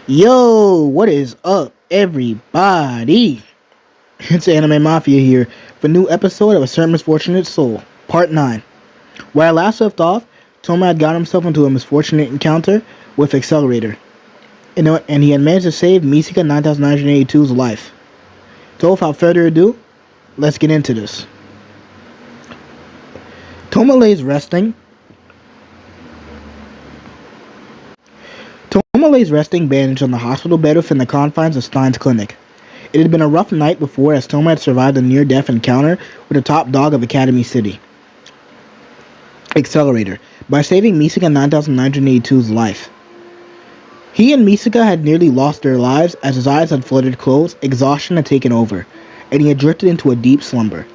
Yo, what is up, everybody? It's Anime Mafia here for a new episode of A Certain Misfortunate Soul, Part 9. Where I last left off, Touma had got himself into a misfortunate encounter with Accelerator, and he had managed to save Misaka 9982's life. So without further ado, let's get into this. Touma lays resting bandaged on the hospital bed within the confines of Stein's clinic. It had been a rough night before, as Touma had survived a near-death encounter with the top dog of Academy City, Accelerator, by saving Misaka 9982's life. He and Misaka had nearly lost their lives as his eyes had fluttered closed, exhaustion had taken over, and he had drifted into a deep slumber.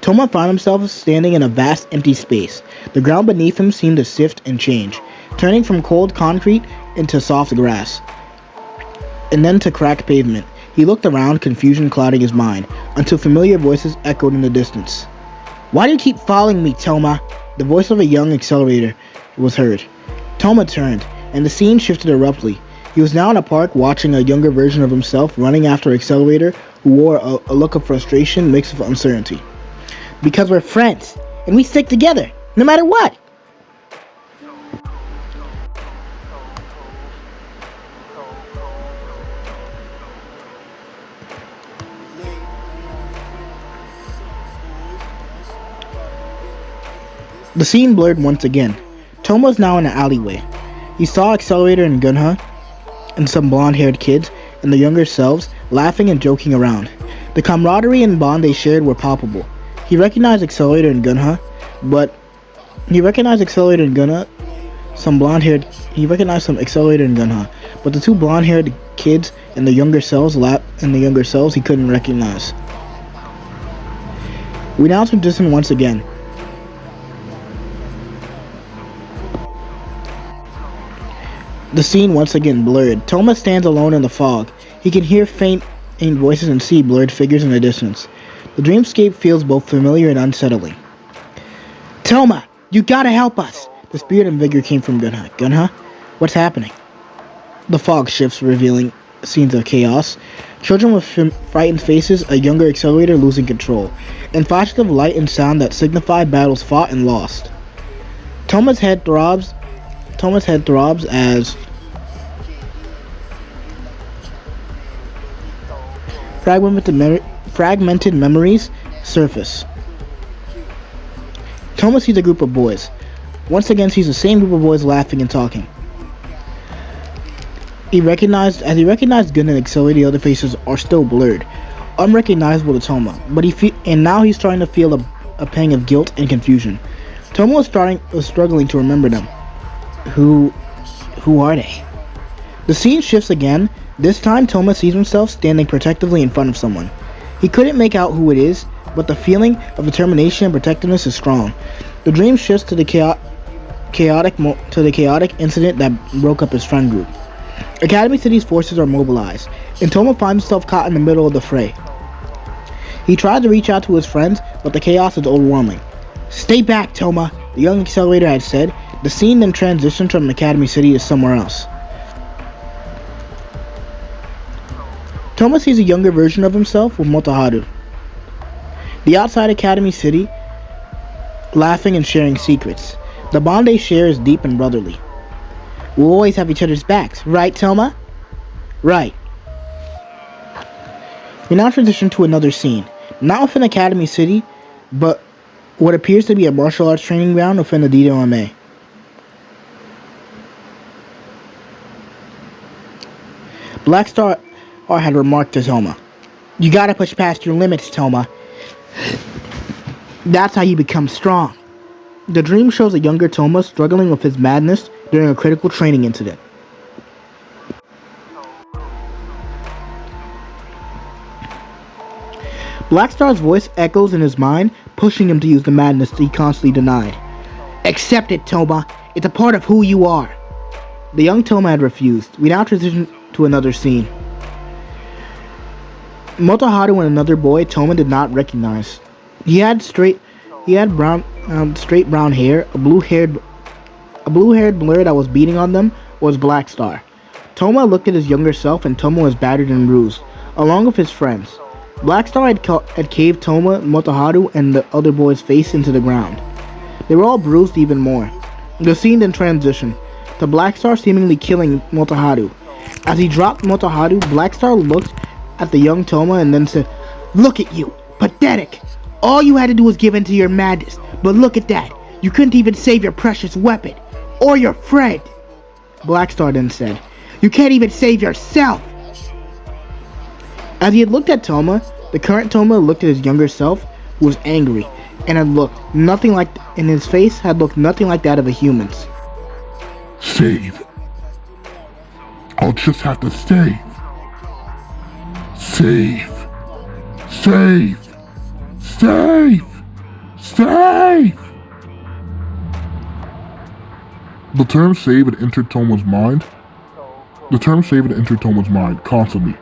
Touma found himself standing in a vast empty space. The ground beneath him seemed to sift and change, turning from cold concrete into soft grass, and then to cracked pavement. He looked around, confusion clouding his mind, until familiar voices echoed in the distance. "Why do you keep following me, Touma?" The voice of a young Accelerator was heard. Touma turned, and the scene shifted abruptly. He was now in a park watching a younger version of himself running after Accelerator, who wore a look of frustration mixed with uncertainty. "Because we're friends, and we stick together, no matter what." The scene blurred once again. Touma was now in an alleyway. He saw Accelerator and Gunha, and some blonde-haired kids, and their younger selves, laughing and joking around. The camaraderie and bond they shared were palpable. He recognized Accelerator and Gunha, some Accelerator and Gunha, but the two blonde-haired kids and the younger selves he couldn't recognize. We now transition once again. The scene once again blurred. Touma stands alone in the fog. He can hear faint voices and see blurred figures in the distance. The dreamscape feels both familiar and unsettling. "Touma, you gotta help us!" The spirit and vigor came from Gunha. "Gunha? What's happening?" The fog shifts, revealing scenes of chaos. Children with frightened faces, a younger Accelerator losing control, and flashes of light and sound that signify battles fought and lost. Touma's head throbs as fragmented memories surface. Touma sees a group of boys. Once again sees the same group of boys laughing and talking. As he recognized Gun and Accelerator, the other faces are still blurred, unrecognizable to Touma. And now he's starting to feel a pang of guilt and confusion. Touma was struggling to remember them. Who are they? The scene shifts again. This time Touma sees himself standing protectively in front of someone. He couldn't make out who it is, but the feeling of determination and protectiveness is strong. The dream shifts to the chaotic incident that broke up his friend group. Academy City's forces are mobilized, and Touma finds himself caught in the middle of the fray. He tried to reach out to his friends, but the chaos is overwhelming. "Stay back, Touma," the young Accelerator had said. The scene then transitioned from Academy City to somewhere else. Touma sees a younger version of himself with Motoharu. The outside Academy City, laughing and sharing secrets. The bond they share is deep and brotherly. "We'll always have each other's backs, right, Touma?" "Right." We now transition to another scene. Not within Academy City, but what appears to be a martial arts training ground within the DOMA. Black Star had remarked to Touma, "You gotta push past your limits, Touma. That's how you become strong." The dream shows a younger Touma struggling with his madness during a critical training incident. Black Star's voice echoes in his mind, pushing him to use the madness he constantly denied. "Accept it, Touma. It's a part of who you are." The young Touma had refused. We now transition to another scene. Motoharu and another boy Touma did not recognize. He had straight brown hair. A blue-haired blur that was beating on them was Black Star. Touma looked at his younger self, and Touma was battered and bruised, along with his friends. Blackstar had caved Touma, Motoharu, and the other boy's face into the ground. They were all bruised even more. The scene then transitioned to Blackstar seemingly killing Motoharu. As he dropped Motoharu, Blackstar looked at the young Touma and then said, "Look at you! Pathetic! All you had to do was give in to your madness, but look at that! You couldn't even save your precious weapon! Or your friend!" Blackstar then said, "You can't even save yourself!" As he had looked at Touma, the current Touma looked at his younger self, who was angry, and his face had looked nothing like that of a human's. Save. I'll just have to save. Save. Save. Save. Save. The term save had entered Toma's mind. Constantly.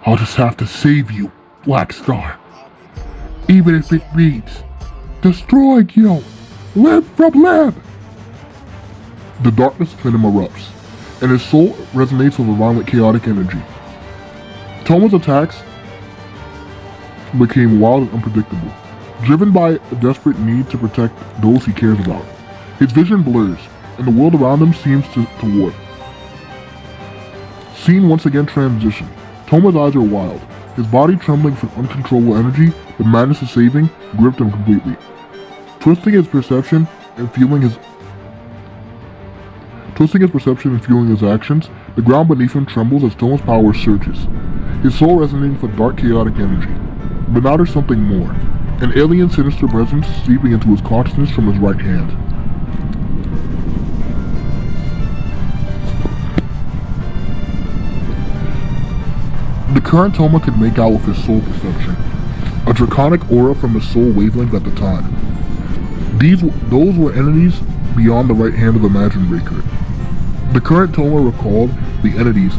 I'll just have to save you, Blackstar. Even if it means destroying you, limb from limb. The darkness within him erupts, and his soul resonates with a violent, chaotic energy. Toma's attacks became wild and unpredictable, driven by a desperate need to protect those he cares about. His vision blurs, and the world around him seems to warp. Scene once again transition. Toma's eyes are wild, his body trembling from uncontrollable energy. The madness of saving gripped him completely. Twisting his perception and fueling his actions, the ground beneath him trembles as Toma's power surges, his soul resonating with dark, chaotic energy. But now there's something more, an alien, sinister presence seeping into his consciousness from his right hand. The current Touma could make out with his soul perception, a draconic aura from his soul wavelength at the time. Those were entities beyond the right hand of Imagine Breaker. The current Touma recalled the entities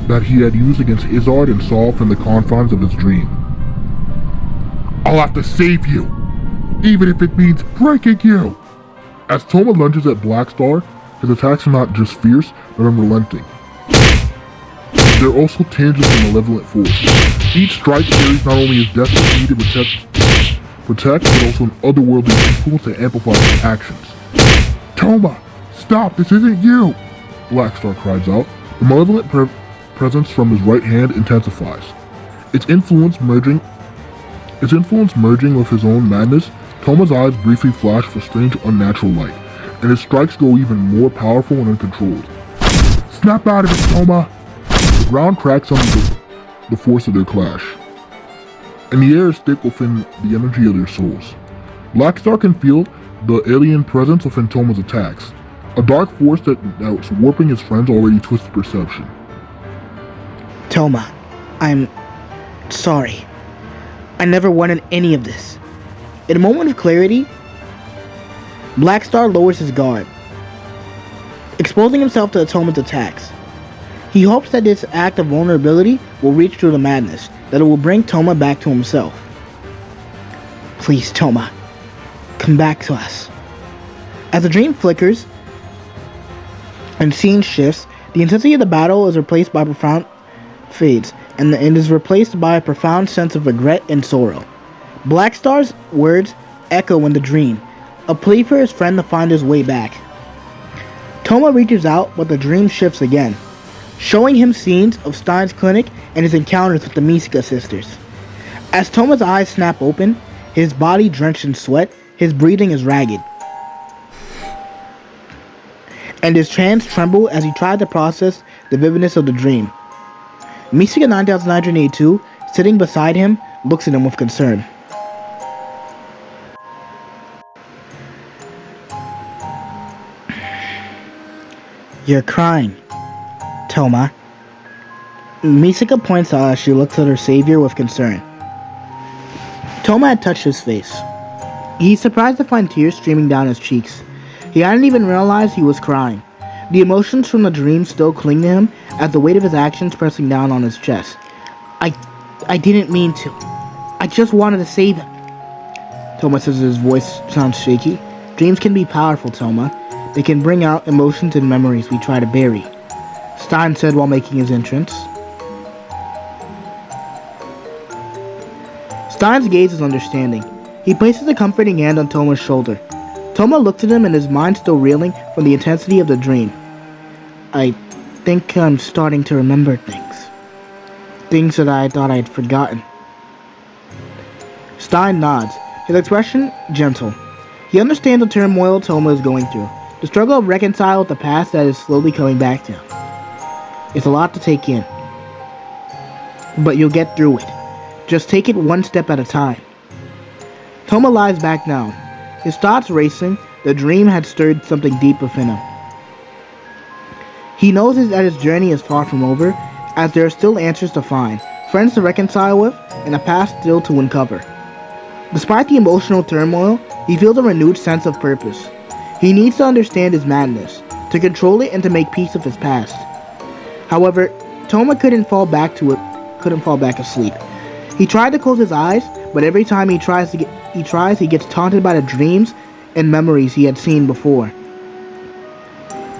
that he had used against Izzard and Saul from the confines of his dream. I'll have to save you, even if it means breaking you. As Touma lunges at Blackstar, his attacks are not just fierce, but unrelenting. They're also tinged with a malevolent force. Each strike carries not only his desperate need to protect, but also an otherworldly influence that amplifies his actions. Touma, stop! This isn't you! Blackstar cries out. The malevolent presence from his right hand intensifies. Its influence merging with his own madness. Toma's eyes briefly flash with a strange, unnatural light, and his strikes grow even more powerful and uncontrolled. Snap out of it, Touma! The ground cracks under the force of their clash, and the air is thick within the energy of their souls. Blackstar can feel the alien presence within Toma's attacks, a dark force that's warping his friend's already twisted perception. Touma, I'm sorry. I never wanted any of this. In a moment of clarity, Blackstar lowers his guard, exposing himself to Toma's attacks. He hopes that this act of vulnerability will reach through the madness, that it will bring Touma back to himself. Please, Touma, come back to us. As the dream flickers and scene shifts, the intensity of the battle is replaced by profound fades, and is replaced by a profound sense of regret and sorrow. Blackstar's words echo in the dream, a plea for his friend to find his way back. Touma reaches out, but the dream shifts again, showing him scenes of Stein's clinic and his encounters with the Misaka sisters. As Toma's eyes snap open, his body drenched in sweat, his breathing is ragged, and his hands tremble as he tried to process the vividness of the dream. Misaka 9982, sitting beside him, looks at him with concern. You're crying, Touma. Misaka points out as she looks at her savior with concern. Touma had touched his face. He's surprised to find tears streaming down his cheeks. He hadn't even realized he was crying. The emotions from the dream still cling to him as the weight of his actions pressing down on his chest. I didn't mean to. I just wanted to save him. Touma says his voice sounds shaky. Dreams can be powerful, Touma. They can bring out emotions and memories we try to bury, Stein said while making his entrance. Stein's gaze is understanding. He places a comforting hand on Touma's shoulder. Touma looks at him and his mind still reeling from the intensity of the dream. I think I'm starting to remember things. Things that I thought I'd forgotten. Stein nods, his expression gentle. He understands the turmoil Touma is going through, the struggle of reconcile with the past that is slowly coming back to him. It's a lot to take in. But you'll get through it. Just take it one step at a time. Touma lies back down. His thoughts racing, the dream had stirred something deep within him. He knows that his journey is far from over, as there are still answers to find, friends to reconcile with, and a past still to uncover. Despite the emotional turmoil, he feels a renewed sense of purpose. He needs to understand his madness, to control it and to make peace with his past. However, Touma couldn't fall back asleep. He tried to close his eyes, but every time he tries, he gets taunted by the dreams and memories he had seen before.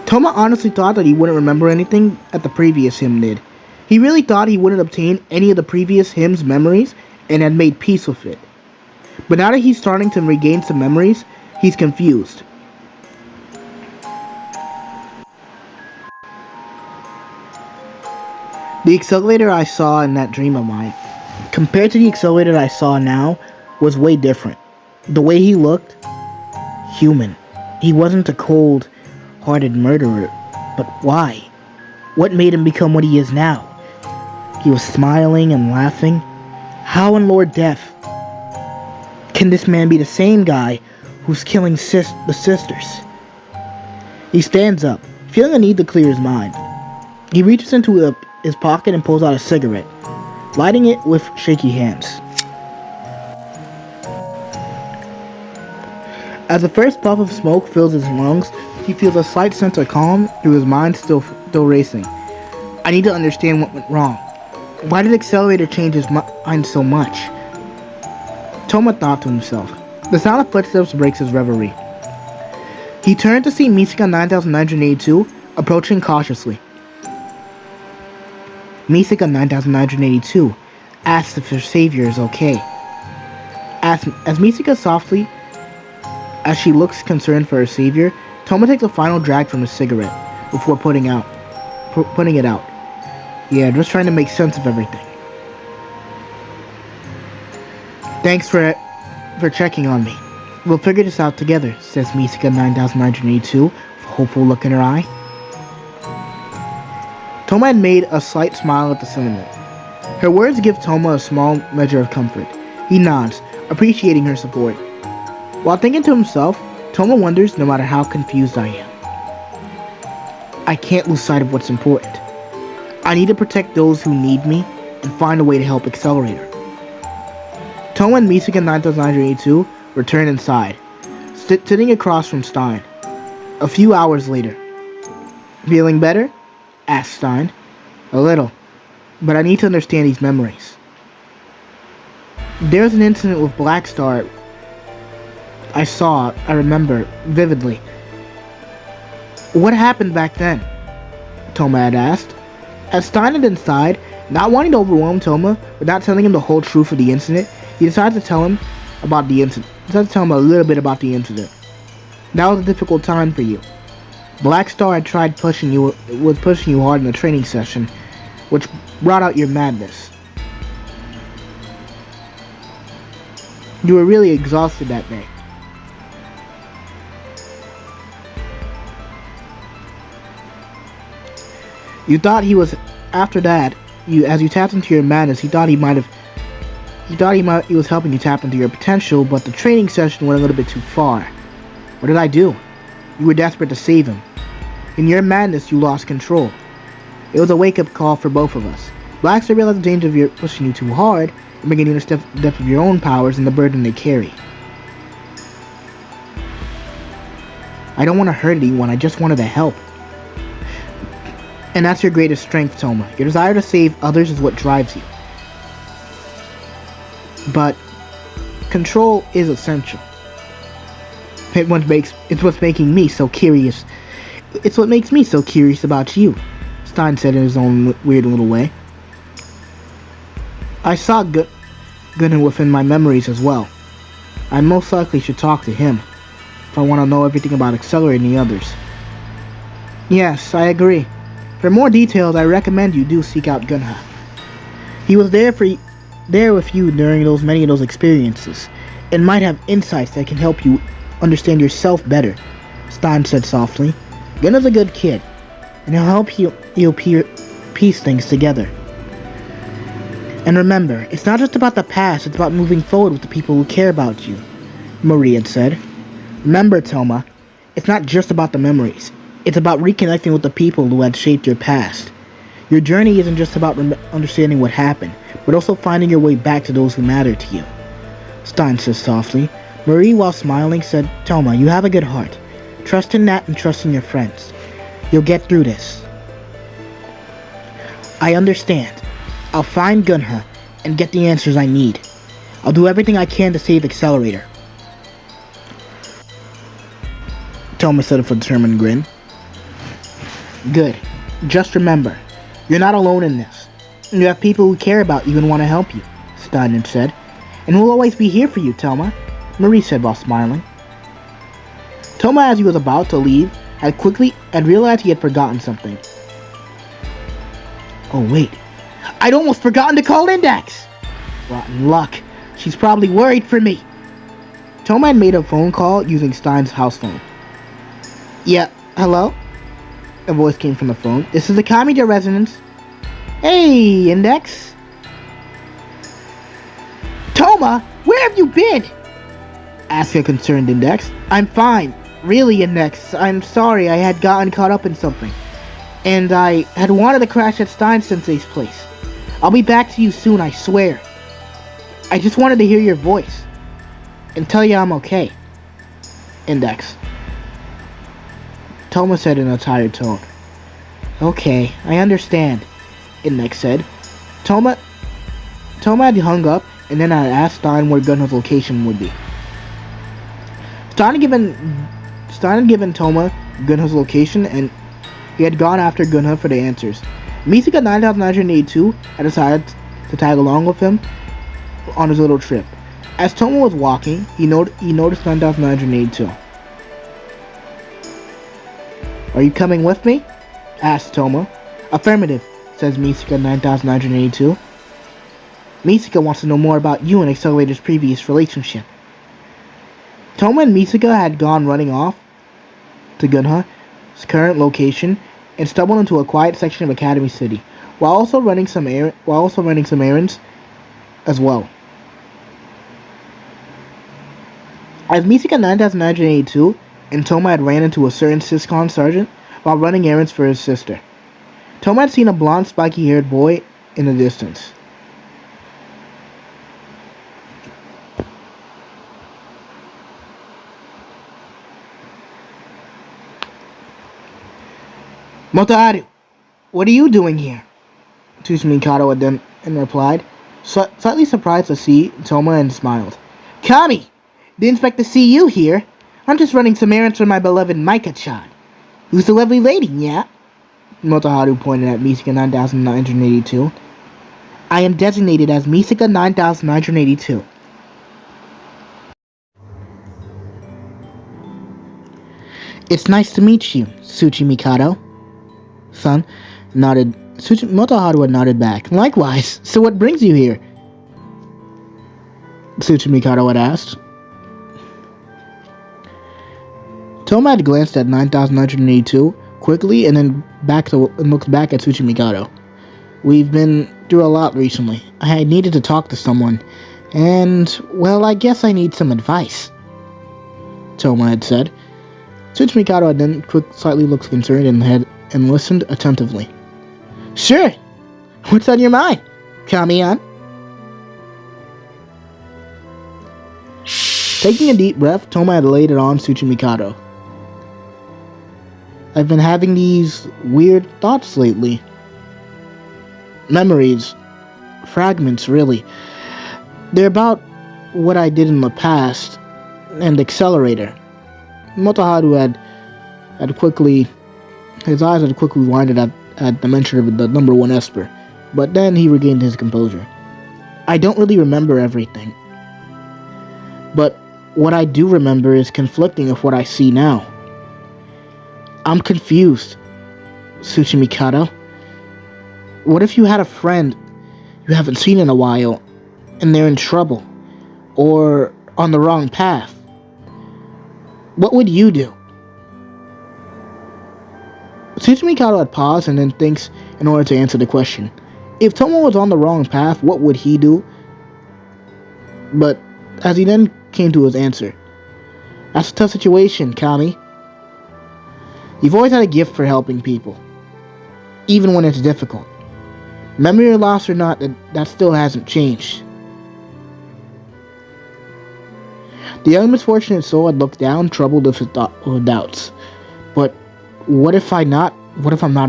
Touma honestly thought that he wouldn't remember anything that the previous hymn did. He really thought he wouldn't obtain any of the previous hymn's memories and had made peace with it. But now that he's starting to regain some memories, he's confused. The accelerator I saw in that dream of mine, compared to the accelerator I saw now, was way different. The way he looked, human. He wasn't a cold-hearted murderer, but why? What made him become what he is now? He was smiling and laughing. How in Lord Death can this man be the same guy who's killing the sisters? He stands up, feeling a need to clear his mind. He reaches into his pocket and pulls out a cigarette, lighting it with shaky hands. As the first puff of smoke fills his lungs, he feels a slight sense of calm through his mind still racing. I need to understand what went wrong. Why did Accelerator change his mind so much? Touma thought to himself. The sound of footsteps breaks his reverie. He turned to see Misaka 9982 approaching cautiously. Misaka 9982 asks if her savior is okay. As Misaka softly, as she looks concerned for her savior, Touma takes a final drag from his cigarette before putting it out. Yeah, just trying to make sense of everything. Thanks for checking on me. We'll figure this out together, says Misaka 9982 with a hopeful look in her eye. Touma had made a slight smile at the sentiment. Her words give Touma a small measure of comfort. He nods, appreciating her support. While thinking to himself, Touma wonders no matter how confused I am, I can't lose sight of what's important. I need to protect those who need me and find a way to help Accelerator. Touma and Misaka 9982 return inside, sitting across from Stein. A few hours later. Feeling better? Asked Stein. A little, but I need to understand these memories. There's an incident with Black Star I remember vividly. What happened back then? Touma had asked. As Stein had inside, not wanting to overwhelm Touma, but not telling him the whole truth of the incident, he decided to tell him a little bit about the incident. That was a difficult time for you. Black Star had tried pushing you hard in the training session, which brought out your madness. You were really exhausted that day. You thought he was, after that, as you tapped into your madness, he was helping you tap into your potential, but the training session went a little bit too far. What did I do? You were desperate to save him. In your madness, you lost control. It was a wake-up call for both of us. Black Star realized the danger of your pushing you too hard, and bringing you to the depth of your own powers and the burden they carry. I don't want to hurt anyone, I just wanted to help. And that's your greatest strength, Touma. Your desire to save others is what drives you. But control is essential. It's what's making me so curious. It's what makes me so curious about you, Stein said in his own weird little way. I saw Gunnar within my memories as well. I most likely should talk to him if I want to know everything about Accelerator and the others. Yes, I agree. For more details, I recommend you do seek out Gunnar. He was there with you during many of those experiences, and might have insights that can help you understand yourself better, Stein said softly. Gunnar's a good kid, and he'll help you piece things together. And remember, it's not just about the past, it's about moving forward with the people who care about you, Marie had said. Remember, Touma, it's not just about the memories. It's about reconnecting with the people who had shaped your past. Your journey isn't just about understanding what happened, but also finding your way back to those who matter to you, Stein said softly. Marie, while smiling, said, Touma, you have a good heart. Trust in that and trust in your friends. You'll get through this. I understand. I'll find Gunnar and get the answers I need. I'll do everything I can to save Accelerator, Touma said with a determined grin. Good. Just remember, you're not alone in this. You have people who care about you and want to help you, Stein had said. And we'll always be here for you, Touma, Marie said while smiling. Touma, as he was about to leave, had realized he had forgotten something. Oh wait, I'd almost forgotten to call Index! Rotten luck. She's probably worried for me. Touma had made a phone call using Stein's house phone. Yeah, hello? A voice came from the phone. This is the Kamiya residence. Hey, Index. Touma, where have you been? Asked a concerned Index. I'm fine. Really, Index. I'm sorry, I had gotten caught up in something. And I had wanted to crash at Stein-sensei's place. I'll be back to you soon, I swear. I just wanted to hear your voice. And tell you I'm okay. Index. Touma said in a tired tone. Okay, I understand, Index said. Touma had hung up and then had asked Stein where Gunnar's location would be. Stein had given Touma Gunnar's location and he had gone after Gunnar for the answers. Misaka 9982 had decided to tag along with him on his little trip. As Touma was walking, he noticed 9982. Are you coming with me? Asked Touma. Affirmative, says Misaka 9982. Misaka wants to know more about you and Accelerator's previous relationship. Touma and Misaka had gone running off to Gunnar's current location and stumbled into a quiet section of Academy City, while also running some errands as well. As Misaka 9982 and Touma had ran into a certain Syscon sergeant while running errands for his sister. Touma had seen a blonde, spiky-haired boy in the distance. Motoharu, what are you doing here? Tsuchimikado had then replied, slightly surprised to see Touma, and smiled. Kami! Didn't expect to see you here. I'm just running some errands for my beloved Mika-chan. Who's the lovely lady, yeah? Motoharu pointed at Misaka 9982. I am designated as Misaka 9982. It's nice to meet you, Tsuchimikado. Son nodded. Motoharu had nodded back. Likewise. So what brings you here? Tsuchimikado had asked. Touma had glanced at 9982 quickly and then looked back at Tsuchimikado. We've been through a lot recently. I needed to talk to someone, and, well, I guess I need some advice, Touma had said. Tsuchimikado had then slightly looked concerned and listened attentively. Sure. What's on your mind, Kami-an? Taking a deep breath, Touma had laid it on Tsuchimikado. I've been having these weird thoughts lately. Memories. Fragments, really. They're about what I did in the past, and Accelerator. Motoharu had quickly, his eyes had quickly widened at the mention of the number one Esper, but then he regained his composure. I don't really remember everything, but what I do remember is conflicting with what I see now. I'm confused, Tsuchimikado. What if you had a friend you haven't seen in a while, and they're in trouble, or on the wrong path? What would you do? Tsuchimikado had paused and then thinks in order to answer the question. If Touma was on the wrong path, what would he do? But as he then came to his answer, that's a tough situation, Kami. You've always had a gift for helping people, even when it's difficult. Memory loss or not, that still hasn't changed. The young misfortunate soul had looked down, troubled with his doubts. But what if I'm not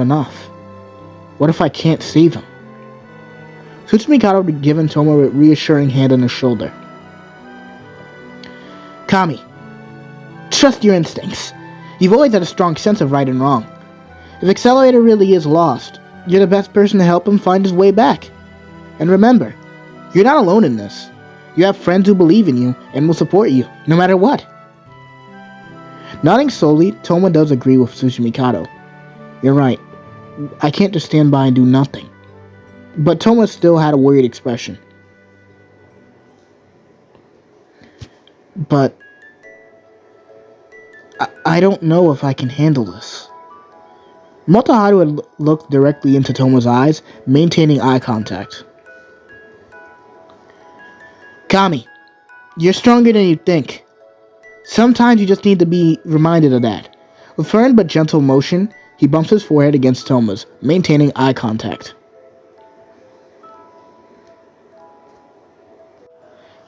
enough? What if I can't save him? Tsuchimikado had given Touma a reassuring hand on his shoulder. Kami, trust your instincts. You've always had a strong sense of right and wrong. If Accelerator really is lost, you're the best person to help him find his way back. And remember, you're not alone in this. You have friends who believe in you and will support you, no matter what. Nodding slowly, Touma does agree with Tsuchimikado. You're right. I can't just stand by and do nothing. But Touma still had a worried expression. But I don't know if I can handle this. Motoharu had looked directly into Toma's eyes, maintaining eye contact. Kami, you're stronger than you think. Sometimes you just need to be reminded of that. With firm but gentle motion, he bumps his forehead against Toma's, maintaining eye contact.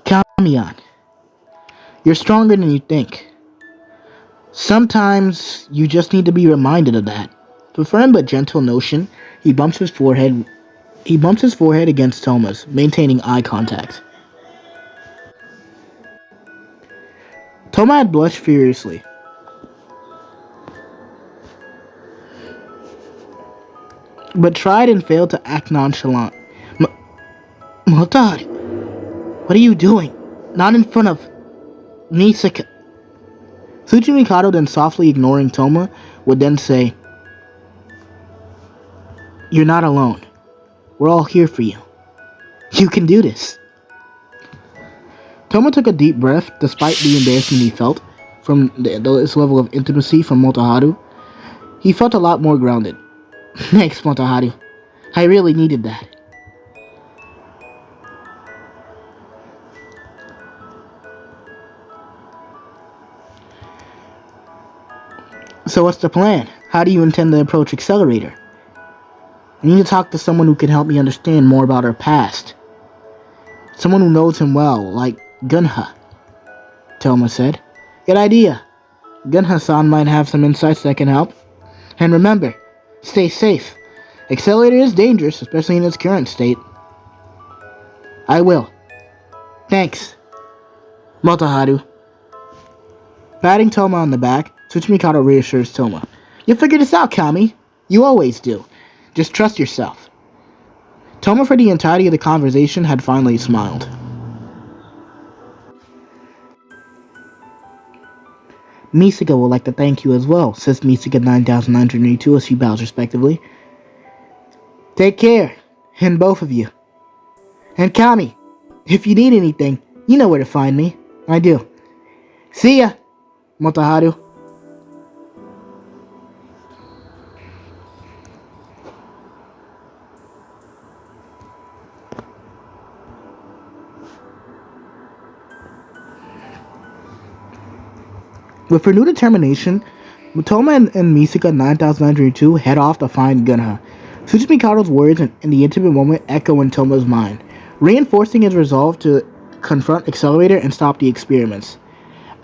Kamiyan, you're stronger than you think. Sometimes you just need to be reminded of that. With firm but gentle motion, he bumps his forehead against Toma's, maintaining eye contact. Touma had blushed furiously. But tried and failed to act nonchalant. Motoharu, what are you doing? Not in front of Misaka. Tsuchimikado, then softly ignoring Touma, would then say, You're not alone. We're all here for you. You can do this. Touma took a deep breath, despite the embarrassment he felt from this level of intimacy from Motoharu. He felt a lot more grounded. Thanks, Motoharu. I really needed that. So what's the plan? How do you intend to approach Accelerator? I need to talk to someone who can help me understand more about our past. Someone who knows him well, like Gunha, Touma said. Good idea. Gunha-san might have some insights that can help. And remember, stay safe. Accelerator is dangerous, especially in its current state. I will. Thanks, Motoharu. Patting Touma on the back, Tsuchimikado reassures Touma. You'll figure this out, Kami. You always do. Just trust yourself. Touma, for the entirety of the conversation, had finally smiled. Misaka would like to thank you as well, says Misaka 9982 as she bows respectively. Take care, and both of you. And Kami, if you need anything, you know where to find me. I do. See ya, Motoharu. With renewed determination, Touma and Misaka 9902 head off to find Gunha. Tsuchimikado's words in the intimate moment echo in Toma's mind, reinforcing his resolve to confront Accelerator and stop the experiments.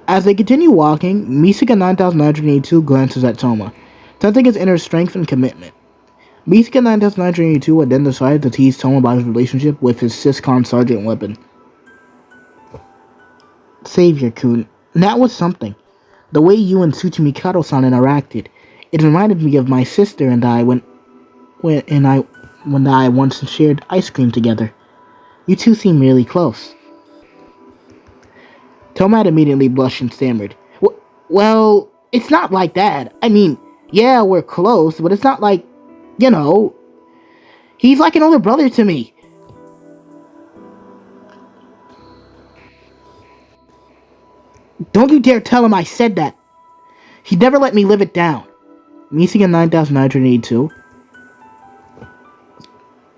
As they continue walking, Misaka 9982 glances at Touma, sensing his inner strength and commitment. Misaka 9982 would then decide to tease Touma about his relationship with his Syscon Sergeant weapon. Savior-kun, that was something. The way you and Tsuchimikado-san interacted, it reminded me of my sister and I when I once shared ice cream together. You two seem really close. Touma immediately blushed and stammered. Well, it's not like that. I mean, yeah, we're close, but it's not like, you know, he's like an older brother to me. Don't you dare tell him I said that. He never let me live it down. Misaka 9982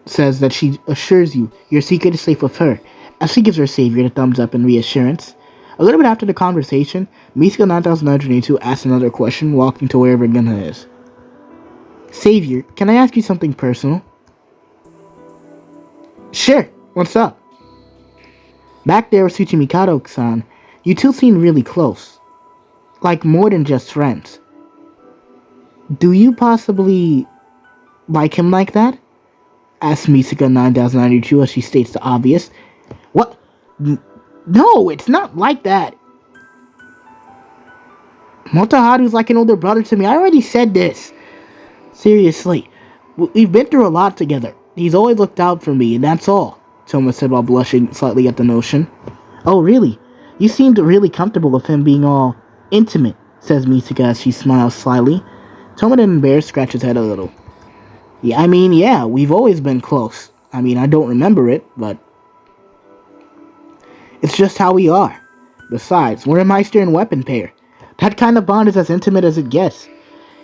says that she assures you your secret is safe with her, as she gives her savior the thumbs up in reassurance. A little bit after the conversation, Misaka 9982 asks another question, walking to wherever Gunha is. Savior, can I ask you something personal? Sure, what's up? Back there with Tsuchimikado-san, you two seem really close. Like more than just friends. Do you possibly like him like that? Asks Misaka 9092 as she states the obvious. What? No, it's not like that. Motoharu's like an older brother to me. I already said this. Seriously, we've been through a lot together. He's always looked out for me, and that's all, Touma said while blushing slightly at the notion. Oh, really? You seemed really comfortable with him being all intimate, says Misaka as she smiles slyly. Touma then embarrassed scratches his head a little. Yeah, we've always been close. I don't remember it, but it's just how we are. Besides, we're a Meister and weapon pair. That kind of bond is as intimate as it gets.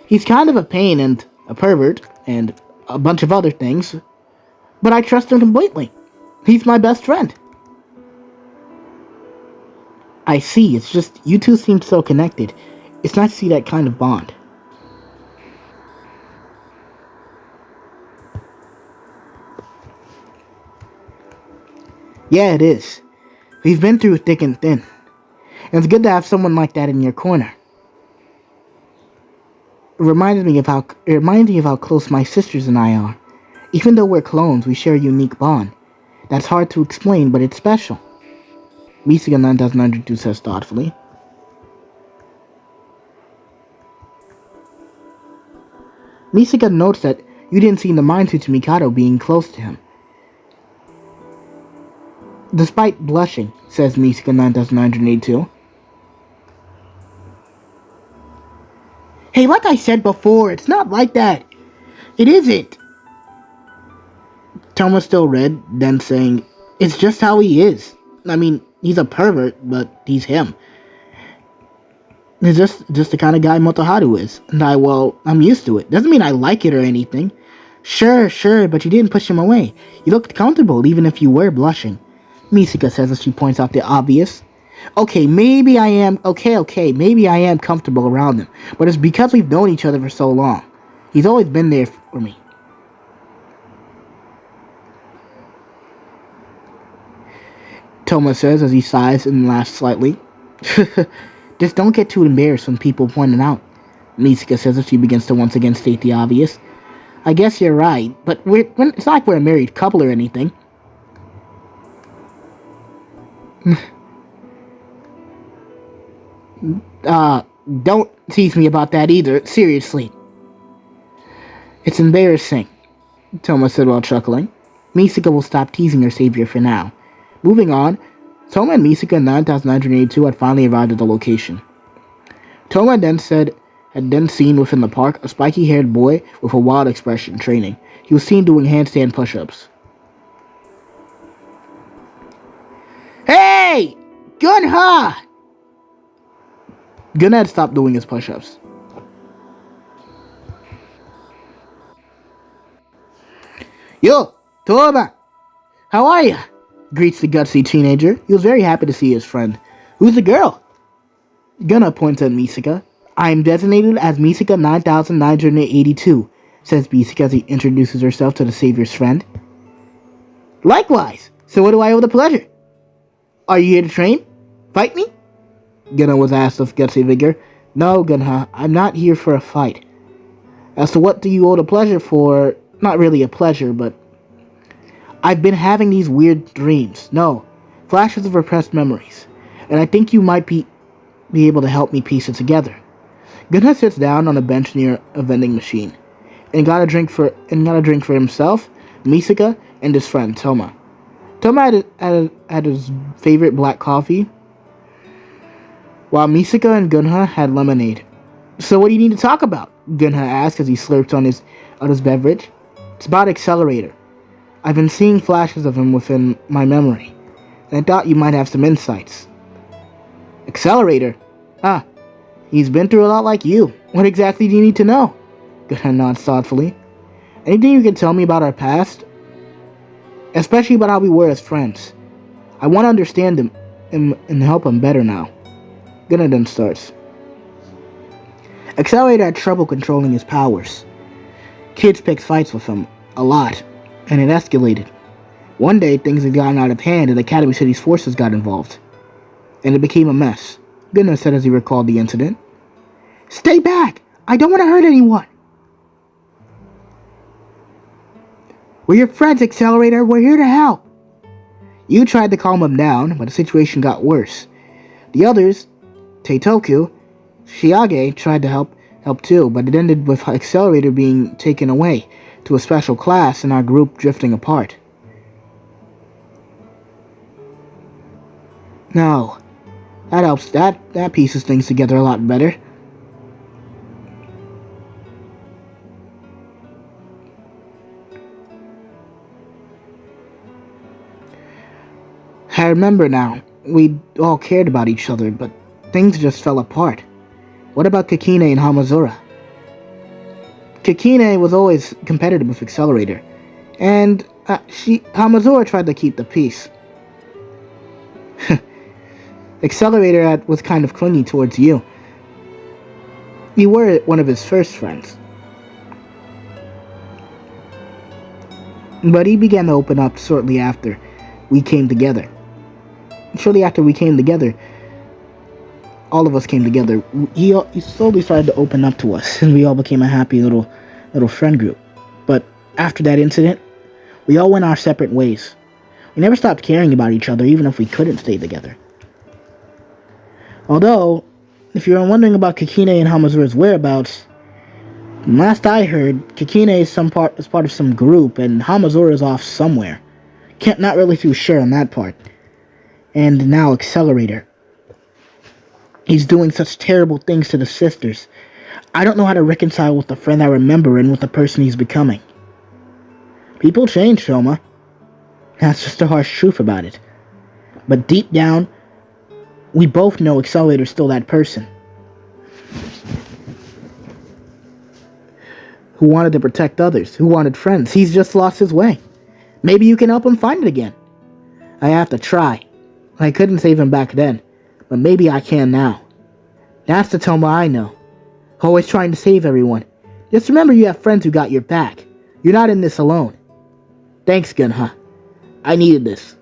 He's kind of a pain and a pervert and a bunch of other things, but I trust him completely. He's my best friend. I see, it's just you two seem so connected. It's nice to see that kind of bond. Yeah, it is. We've been through thick and thin. And it's good to have someone like that in your corner. It reminds me of how close my sisters and I are. Even though we're clones, we share a unique bond. That's hard to explain, but it's special. Misaka 9902 says thoughtfully. Misaka notes that you didn't seem to mind Tsuchimikado being close to him. Despite blushing, says Misaka 9982. Hey, like I said before, it's not like that. It isn't. Touma still red, then saying, it's just how he is. He's a pervert, but he's him. He's just the kind of guy Motoharu is. And I'm used to it. Doesn't mean I like it or anything. Sure, but you didn't push him away. You looked comfortable, even if you were blushing. Misaka says as she points out the obvious. Maybe I am comfortable around him, but it's because we've known each other for so long. He's always been there for me. Touma says as he sighs and laughs slightly. Just don't get too embarrassed when people point it out, Misaka says as she begins to once again state the obvious. I guess you're right, but it's not like we're a married couple or anything. Don't tease me about that either, seriously. It's embarrassing, Touma said while chuckling. Misaka will stop teasing her savior for now. Moving on, Touma and Misaka 9982 had finally arrived at the location. Touma had then seen within the park a spiky-haired boy with a wild expression training. He was seen doing handstand push-ups. Hey! Gunha! Gunha had stopped doing his push-ups. Yo, Touma! How are ya? Greets the gutsy teenager. He was very happy to see his friend. Who's the girl? Gunha points at Misaka. I am designated as Misaka 9982, says Misaka as he introduces herself to the savior's friend. Likewise. So what do I owe the pleasure? Are you here to train? Fight me? Gunha was asked with gutsy vigor. No, Gunha, I'm not here for a fight. As to what do you owe the pleasure for, not really a pleasure, but I've been having these weird dreams. No, flashes of repressed memories. And I think you might be be able to help me piece it together. Gunha sits down on a bench near a vending machine and got a drink for himself, Misaka, and his friend Touma. Touma had his favorite black coffee, while Misaka and Gunha had lemonade. "So what do you need to talk about?" Gunha asked as he slurped on his beverage. "It's about Accelerator. I've been seeing flashes of him within my memory, and I thought you might have some insights." "Accelerator? Ah, he's been through a lot like you. What exactly do you need to know?" Gunha nods thoughtfully. "Anything you can tell me about our past? Especially about how we were as friends. I want to understand him and help him better now." Gunha then starts. Accelerator had trouble controlling his powers. Kids picked fights with him, a lot, and it escalated. One day, things had gotten out of hand and Academy City's forces got involved, and it became a mess. Gunha said as he recalled the incident. "Stay back! I don't want to hurt anyone!" "We're your friends, Accelerator. We're here to help." You tried to calm him down, but the situation got worse. The others, Teitoku, Shiage, tried to help too, but it ended with Accelerator being taken away to a special class and our group drifting apart. No, that helps. That pieces things together a lot better. I remember now. We all cared about each other, but things just fell apart. What about Kakine and Hamazura? Kakine was always competitive with Accelerator, and Hamazura tried to keep the peace. Accelerator was kind of clingy towards you. You were one of his first friends. But he began to open up shortly after we came together. All of us came together. He slowly started to open up to us, and we all became a happy little friend group. But after that incident, we all went our separate ways. We never stopped caring about each other, even if we couldn't stay together. Although, if you're wondering about Kakine and Hamazura's whereabouts, last I heard, Kakine is part of some group, and Hamazura is off somewhere. Not really too sure on that part. And now Accelerator. He's doing such terrible things to the sisters. I don't know how to reconcile with the friend I remember and with the person he's becoming. People change, Touma. That's just the harsh truth about it. But deep down, we both know Accelerator's still that person who wanted to protect others, who wanted friends. He's just lost his way. Maybe you can help him find it again. I have to try. I couldn't save him back then, but maybe I can now. That's the Touma I know. Always trying to save everyone. Just remember you have friends who got your back. You're not in this alone. Thanks, Gunha. I needed this.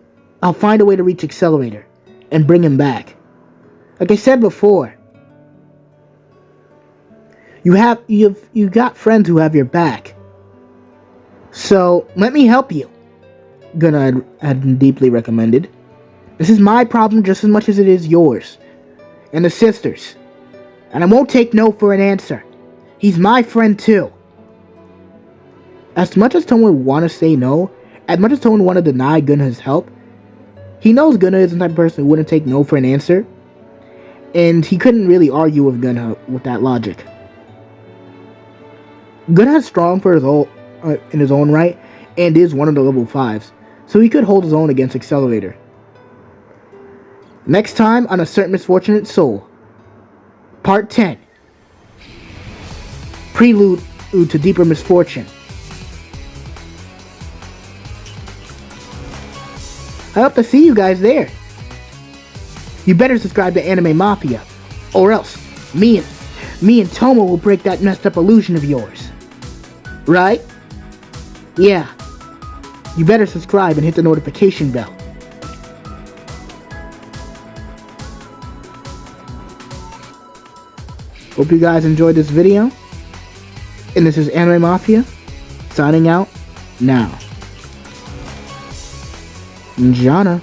I'll find a way to reach Accelerator and bring him back. Like I said before, you got friends who have your back. So let me help you, Gunha had deeply recommended. This is my problem just as much as it is yours. And the sisters. And I won't take no for an answer. He's my friend too. As much as Touma would want to say no, as much as Touma would want to deny Gunha's help, he knows Gunha isn't the type of person who wouldn't take no for an answer. And he couldn't really argue with Gunha with that logic. Gunha's strong for in his own right, and is one of the level 5s, so he could hold his own against Accelerator. Next time on A Certain Misfortunate Soul, Part 10. Prelude to Deeper Misfortune. I hope to see you guys there. You better subscribe to Anime Mafia, or else me and Touma will break that messed up illusion of yours. Right? Yeah. You better subscribe and hit the notification bell. Hope you guys enjoyed this video. And this is Anime Mafia, signing out now. Njana.